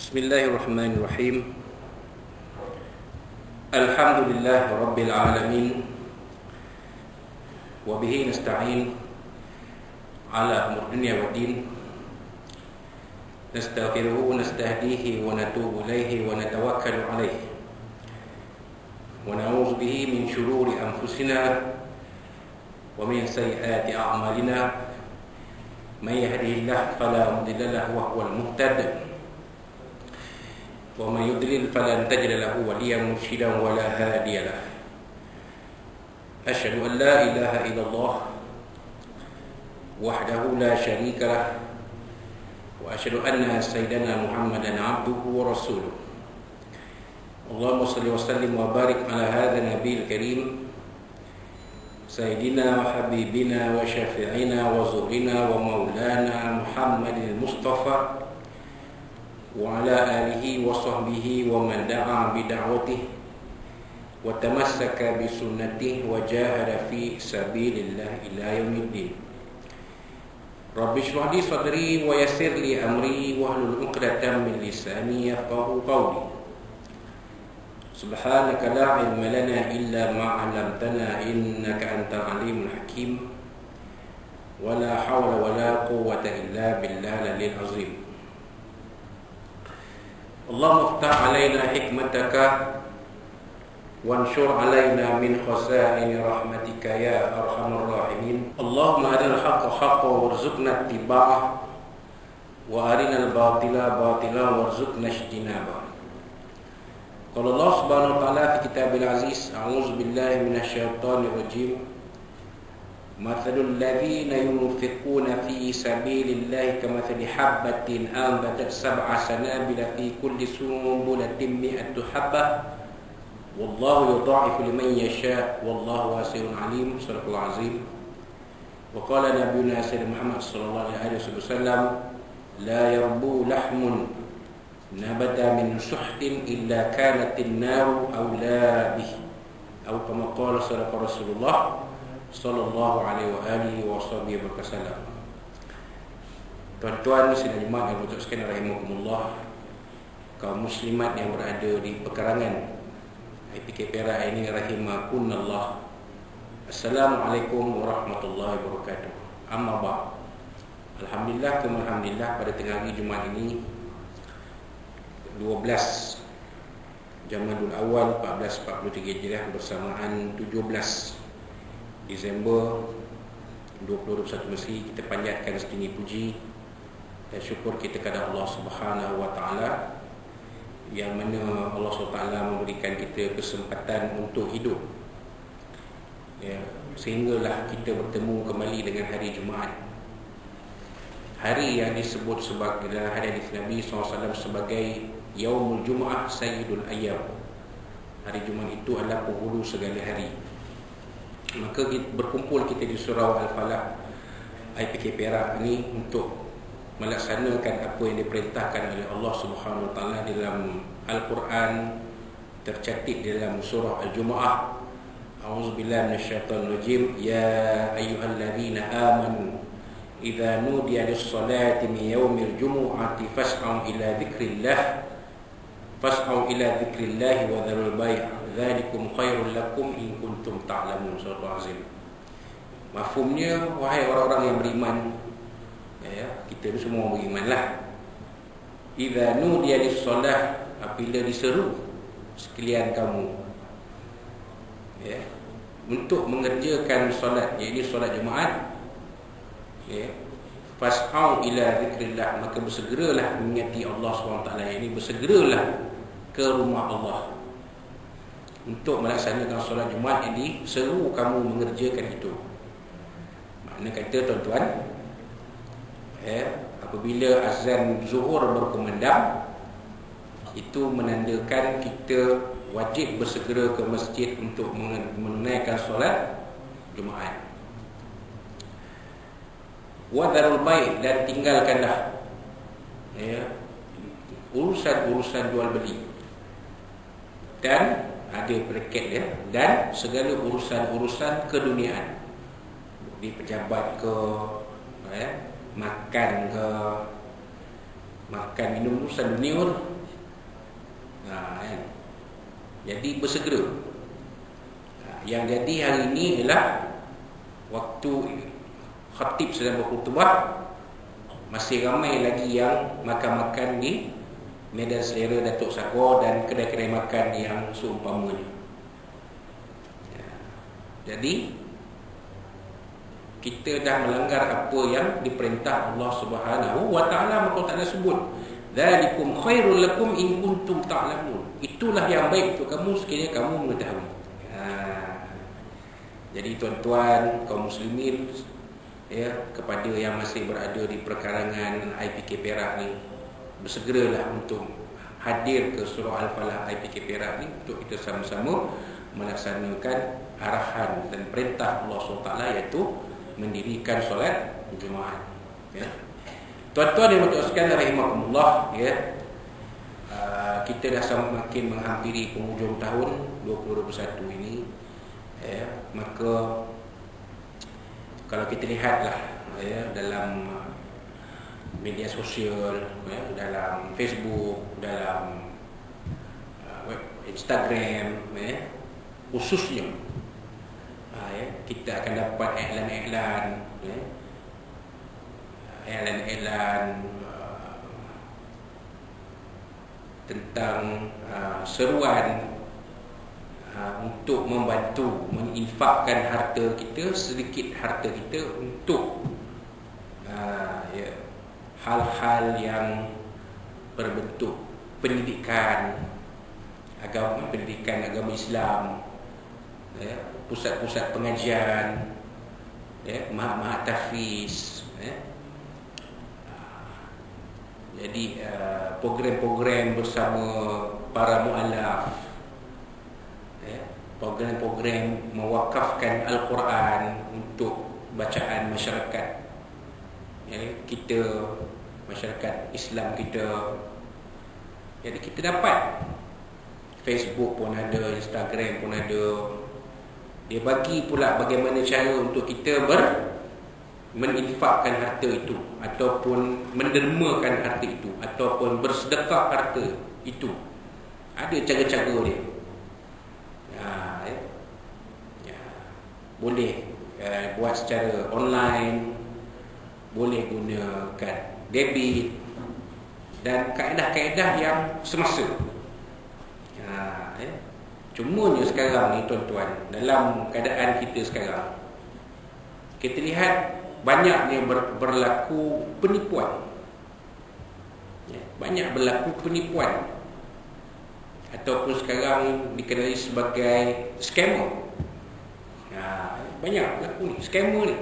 Bismillahirrahmanirrahim. Alhamdulillah Rabbil Alamin. Wa bihi nasta'in ala umur dunya wa din. Nastaghfiruhu wa nastahdihi wa natubu ilaihi wa natawakkalu alaihi. Wa na'udzu bihi min shururi anfusina wa min sayyiati a'malina. May yahdihillahu fala mudilla lahu wa huwal muhtadi. ومن يضلل فلن تجد له وليا مرشدا ولا هادي له أشهد أن لا إله إلا الله وحده لا شريك له وأشهد أن سيدنا محمدا عبده ورسوله اللهم صل وسلم وبارك على هذا النبي الكريم سيدنا وحبيبنا وشفيعنا وزهرنا ومولانا محمد المصطفى وعلى آله وصحبه ومن دعا بدعوته وتمسك بسنته وجاهد في سبيل الله إلى يوم الدين رب اشرح لي صدري ويسر لي أمري واحلل عقدة من لساني يفقهوا قولي سبحانك لا علم لنا إلا ما علمتنا إنك أنت العليم الحكيم ولا حول ولا قوة إلا بالله العلي العظيم اللهم افتح علينا حكمتك وانشر علينا من خزائن رحمتك يا أرحم الراحمين اللهم أرنا الحق حقا وارزقنا اتباعه وأرنا الباطل باطلا وارزقنا اجتنابه قال الله سبحانه وتعالى في كتابه العزيز أعوذ بالله من الشيطان الرجيم مثل الذين ينفقون في سبيل الله كمثل حبة أنبتت 7 سنابل في كل سنبلة 100 حبة والله يضاعف لمن يشاء والله واسع عليم صدق الله العظيم وقال نبينا سيدنا محمد صلى الله عليه وسلم لا يربو لحم نبت من سحت إلا كانت النار أولى به أو كما قال صدق رسول الله sallallahu alaihi wa alihi wa sahbihi wasallam. Tuan-tuan sidang jemaah yang berbahagia sekalian rahimakumullah, kaum muslimat yang berada di pekarangan IPK Perak ini rahimakunallah. Assalamualaikum warahmatullahi wabarakatuh. Amma ba'd. Alhamdulillah pada tengah hari Jumaat ini 12 Jamadul Awal 1443 Hijriah bersamaan 17 Disember 2021 Mesti kita panjatkan setinggi puji dan syukur kita kepada Allah Subhanahu wa taala yang mana Allah Subhanahu wa taala memberikan kita kesempatan untuk hidup, ya, sehinggalah kita bertemu kembali dengan hari Jumaat, hari yang disebut sebagai dalam hadis Nabi SAW sebagai Yaumul Jumu'ah Sayyidul Ayyam. Hari Jumaat itu adalah penghulu segala hari. Maka berkumpul kita di Surau Al-Falah IPK Perak ini untuk melaksanakan apa yang diperintahkan oleh Allah Subhanahu wa taala dalam Al-Quran, tercatat dalam surah Al-Jumu'ah. A'udzubillahi minasyaitonir rajim. Ya ayyuhalladzina amanu idza nudiya lis-salati min yaumil jumu'ati fas'au ila dzikrillah wa dzarul bai'. Dzalikum khairul lakum in kuntum ta'lamun. Surah Azim. Mafhumnya, wahai orang-orang yang beriman, ya, kita ni semua berimanlah. Idza nudiya lis-salah, apabila diseru sekalian kamu, ya, untuk mengerjakan solat, iaitu solat Jumaat, ya, fas'au ila dzikrillah, maka bersegeralah mengingati Allah SWT. Ini bersegeralah ke rumah Allah untuk melaksanakan solat Jumaat yang diseru kamu mengerjakan itu. Makna kata tuan-tuan, ya, apabila azan zuhur berkumandang, itu menandakan kita wajib bersegera ke masjid untuk menunaikan solat Jumaat. Wa dzarul bai', dan tinggalkanlah, ya, urusan-urusan jual beli, dan ada bracket dia, dan segala urusan-urusan keduniaan, di pejabat ke, ya, makan ke, makan minum urusan dunia tu. Kan? Jadi bersegera. Yang jadi hari ini ialah waktu khatib sedang berkhutbah, masih ramai lagi yang makan-makan di Medan Selera, Datuk Sagor dan kedai-kedai makan yang seumpamanya. Jadi kita dah melanggar apa yang diperintah Allah Subhanahu wa taala. Maka Allah sebut, "Dzalikum khairul lakum in kuntum ta'lamun." Itulah yang baik untuk kamu sekiranya kamu mengetahui. Jadi tuan-tuan kaum muslimin, kepada yang masih berada di perkarangan IPK Perak ni, bersegeralah untuk hadir ke surau Al-Falah IPK Perak ni untuk kita sama-sama melaksanakan arahan dan perintah Allah SWT, iaitu mendirikan solat Jumaat. Tuan-tuan yang berkongsikan rahimakumullah, kita dah semakin menghampiri penghujung tahun 2021 ini. Maka kalau kita lihatlah dalam media sosial, dalam Facebook, dalam Instagram, khususnya kita akan dapat iklan-iklan tentang seruan untuk membantu menginfakkan harta kita, sedikit harta kita untuk hal-hal yang berbentuk pendidikan agama Islam, pusat-pusat pengajian, mahat-mahat tahfiz, jadi program-program bersama para mualaf, program-program mewakafkan Al-Quran untuk bacaan masyarakat kita, masyarakat Islam kita. Jadi kita dapat Facebook pun ada, Instagram pun ada. Dia bagi pula bagaimana cara untuk kita meninfakkan harta itu, ataupun mendermakan harta itu, ataupun bersedekah harta itu. Ada cara-cara dia. Boleh buat secara online, boleh gunakan debit dan kaedah-kaedah yang semasa. Cumanya sekarang ni tuan-tuan, dalam keadaan kita sekarang, kita lihat banyaknya berlaku penipuan. Banyak berlaku penipuan, ataupun sekarang dikenali sebagai scammer. Banyak berlaku ni, scammer ni.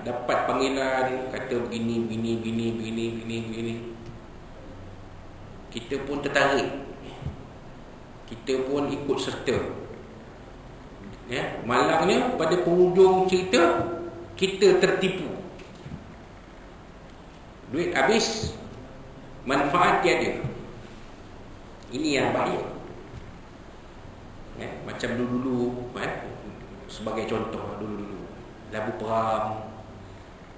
Dapat panggilan kata begini. Kita pun tertarik, kita pun ikut serta. Malangnya pada penghujung cerita kita tertipu. Duit habis, manfaat tiada. Ini yang bahaya. Macam dulu-dulu, sebagai contoh dulu-dulu Labu Peram.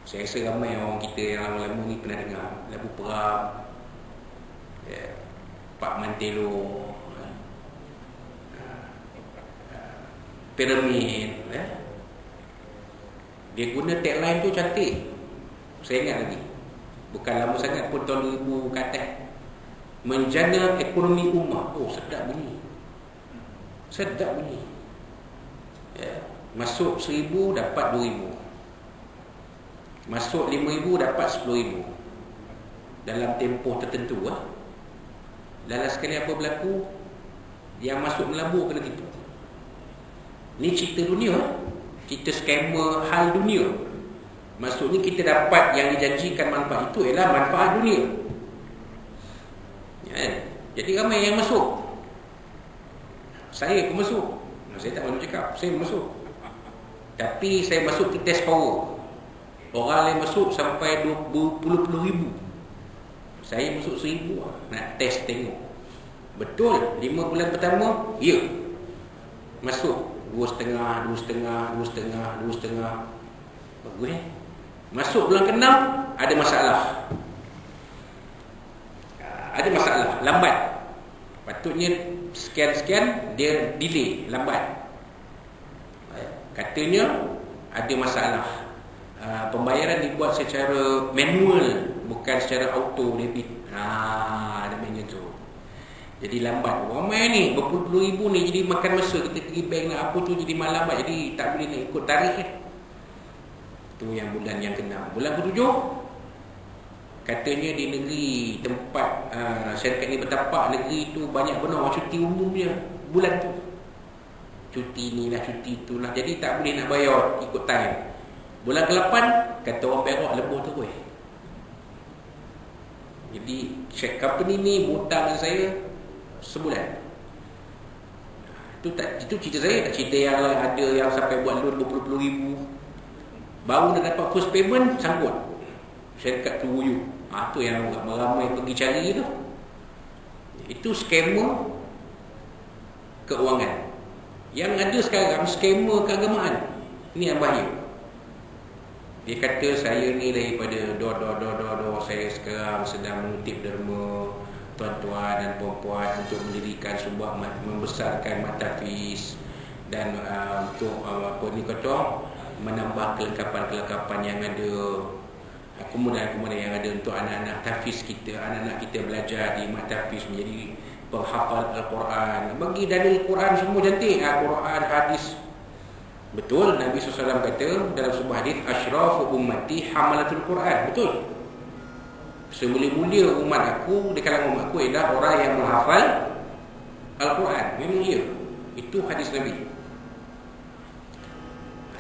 Saya rasa ramai orang kita yang lama-lama ni pernah dengar Labu Peram, Pak Mantelo, piramid. Dia guna tagline tu cantik. Saya ingat lagi, bukan lama sangat pun, tahun 2000 ke atas. Menjana ekonomi ummah. Oh, sedap bunyi. Masuk 1,000 dapat 2,000, masuk 5,000 dapat 10,000 dalam tempoh tertentu. Dalam sekali apa berlaku, yang masuk melabur kena tipu. Ni cerita dunia, cerita scammer hal dunia. Maksudnya kita dapat yang dijanjikan manfaat itu ialah manfaat dunia. Jadi ramai yang masuk. Saya pun masuk. Saya tak mahu cakap, saya masuk. Tapi saya masuk ke test power. Orang lain masuk sampai 20,000. Saya masuk 1,000 nak test tengok. Betul 5 bulan pertama, ya. Masuk 2,5. Bagus. Masuk bulan ke-6 ada masalah. ada masalah, lambat. Patutnya sekian-sekian, dia delay, lambat. Katanya ada masalah. Pembayaran dibuat secara manual, bukan secara auto debit. Ada macam tu. Jadi lambat. Ramai ni, berpuluh-puluh ribu ni, jadi makan masa. Kita pergi bank nak apa tu, jadi malam lambat. Jadi tak boleh nak ikut tarikh. Tu yang bulan yang ke-6. Bulan ke-7, katanya di negeri tempat syarikat ni bertapak, negeri tu banyak benar cuti umumnya bulan tu. Cuti ni lah, cuti tu lah. Jadi tak boleh nak bayar ikut time. Bulan ke-8, kata orang Perak, lebur terus. Jadi check company ni hutang dengan saya sebulan. Itu cerita saya. Tak cerita yang ada yang sampai buat loan berpuluh-puluh ribu. Baru nak dapat first payment, sangkut syarikat tu wuyuk. Tu yang ramai pergi cari tu. Itu scammer keuangan. Yang ada sekarang scammer keagamaan. Ini yang bahaya. Dia kata saya ni daripada saya sekarang sedang mengutip derma tuan-tuan dan puan-puan untuk mendirikan sebuah membesarkan matafiz dan untuk menambah kelengkapan-kelengkapan yang ada, kemudahan-kemudahan yang ada untuk anak-anak tafiz kita, anak-anak kita belajar di matafiz menjadi penghafal Al-Quran. Bagi dalil Quran semua cantik, Al-Quran, hadis. Betul, Nabi SAW kata dalam sebuah hadis, asyrafu ummati hamalatul Quran. Betul. Semulia-mulia umat aku, di kalangan umat aku adalah orang yang menghafal Al-Quran. Memang ya. Itu hadis Nabi.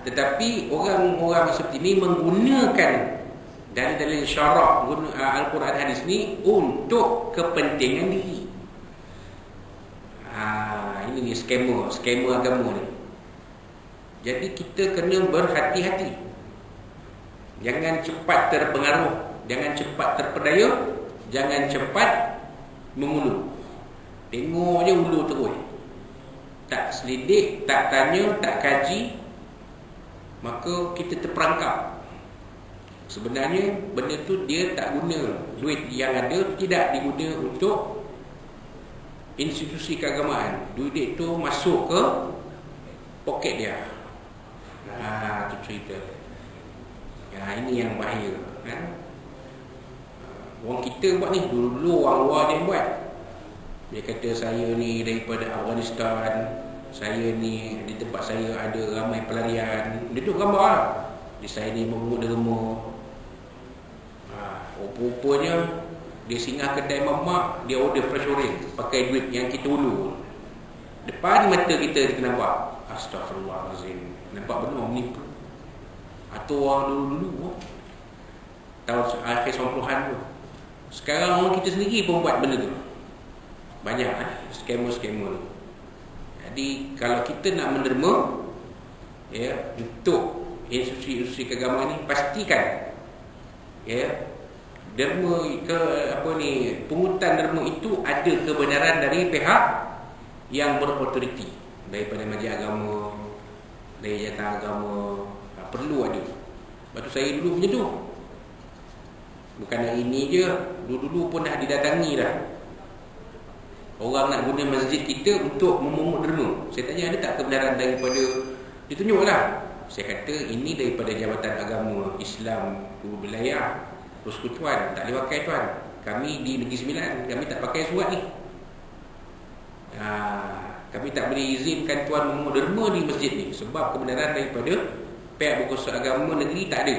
Tetapi orang-orang seperti ini menggunakan dalil-dalil syarak Al-Quran hadis ni untuk kepentingan diri. Ini ni scammer agama ni. Jadi kita kena berhati-hati. Jangan cepat terpengaruh, jangan cepat terpedaya, jangan cepat mengulu. Tengok je ulu terus. Tak selidik, tak tanya, tak kaji, maka kita terperangkap. Sebenarnya benda tu dia tak guna. Duit yang ada tidak diguna untuk institusi keagamaan. Duit tu masuk ke poket dia. Tu cerita. Ini yang bahaya. Orang kita buat ni, dulu orang luar dia buat. Dia kata saya ni daripada Afghanistan, saya ni di tempat saya ada ramai pelarian. Dia tu gambar lah. Di saya ni memungut derma. Rupanya dia singgah kedai mamak, dia order fresh orange pakai duit yang kita ulur. Depan mata kita nampak. Astagfirullahalazim. Nampak benar menipu. Atau orang dulu-dulu tahun akhir 90-an tu. Sekarang orang kita sendiri pun buat benda tu. Banyak scammer-scammer tu. Jadi kalau kita nak menderma untuk institusi keagamaan ni, pastikan derma pungutan derma itu ada kebenaran dari pihak yang berautoriti, daripada majlis agama, dari jabatan agama. Perlu ada. Sebab tu saya dulu macam tu. Bukan hari ini je, dulu-dulu pun dah didatangi dah. Orang nak guna masjid kita untuk memungut derma. Saya tanya, ada tak kebenaran daripada, ditunjuklah. Saya kata ini daripada Jabatan Agama Islam Wilayah Persekutuan. Tak boleh pakai tuan. Kami di Negeri Sembilan, kami tak pakai surat ni. Kami tak boleh izinkan tuan memungut derma di masjid ni, sebab kebenaran daripada pihak berkuasa agama negeri tak ada.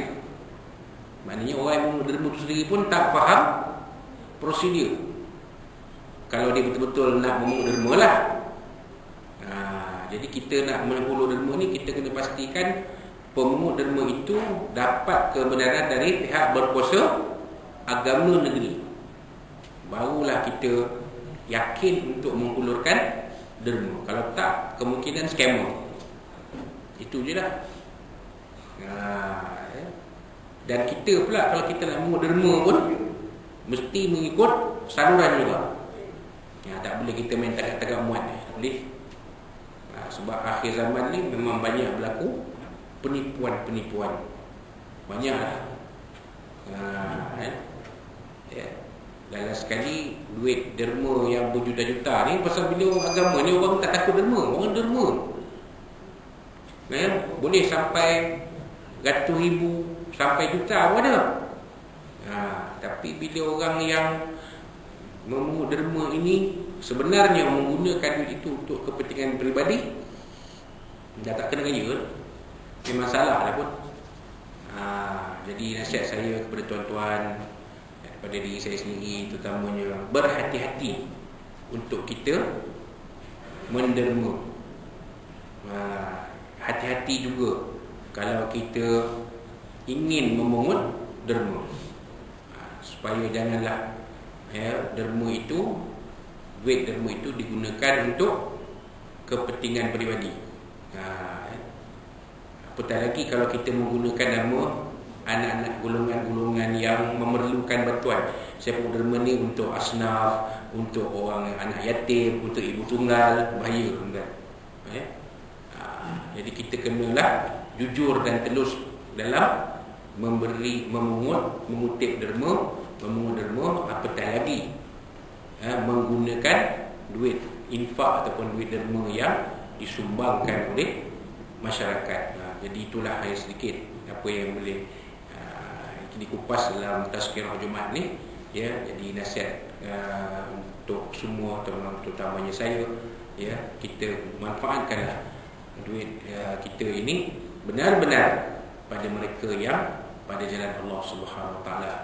Maknanya orang yang memungut derma tu sendiri pun tak faham prosedur. Kalau dia betul-betul nak memungut derma lah. Jadi kita nak memungut derma ni, kita kena pastikan pemungut derma itu dapat kebenaran dari pihak berkuasa agama negeri. Barulah kita yakin untuk menghulurkan derma. Kalau tak, kemungkinan scammer. Itu je lah. Dan kita pula kalau kita nak memungut derma pun mesti mengikut saluran juga. Tak boleh kita main tagak-tagak muat. Boleh. Sebab akhir zaman ni memang banyak berlaku penipuan-penipuan. Banyak lah. Dalam sekali duit derma yang berjuta-juta ni, pasal bila agama ni orang tak takut derma, orang derma. Boleh sampai ratus ribu sampai juta pun ada. Tapi bila orang yang memungut derma ini sebenarnya menggunakan duit itu untuk kepentingan peribadi, dah tak kena raya, memang salah dah pun. Jadi nasihat saya kepada tuan-tuan, kepada diri saya sendiri terutamanya, berhati-hati untuk kita menderma. Hati-hati juga kalau kita ingin memungut derma, supaya janganlah derma itu, duit derma itu digunakan untuk kepentingan peribadi. Apatah lagi kalau kita menggunakan nama anak-anak golongan-golongan yang memerlukan bantuan. Saya pun derma ni untuk asnaf, untuk orang anak yatim, untuk ibu tunggal, bahaya kan. Jadi kita kenalah jujur dan telus dalam mengutip derma, apatah lagi menggunakan duit infak ataupun duit derma yang disumbangkan oleh masyarakat. Jadi itulah sedikit apa yang boleh dikupas dalam tazkirah Jumaat ni, ya. Jadi nasihat untuk semua, terutamanya saya, ya, kita manfaatkanlah duit kita ini benar-benar pada mereka yang pada jalan Allah Subhanahu Wa Taala,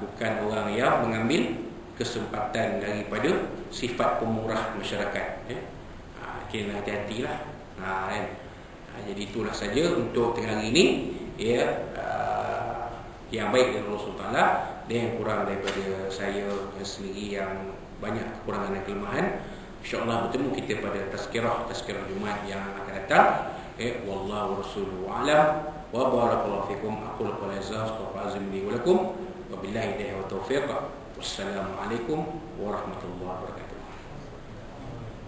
bukan orang yang mengambil kesempatan daripada sifat pemurah masyarakat, ya. Kena hati-hatilah. Jadi itulah saja untuk tengah hari ini, ya. Yang baik dari Allah Subhanahu Wa Taala dan yang kurang daripada saya sendiri yang banyak kekurangan dan kelemahan. InsyaAllah bertemu kita pada tazkirah Jumaat yang akan datang. Wallahu rasuluhu a'lam wa barakallahu fikum. Aqulu qawli hadza astaghfirullahalazim li wa lakum wa billahi taufiq. Wassalamualaikum warahmatullahi wabarakatuh.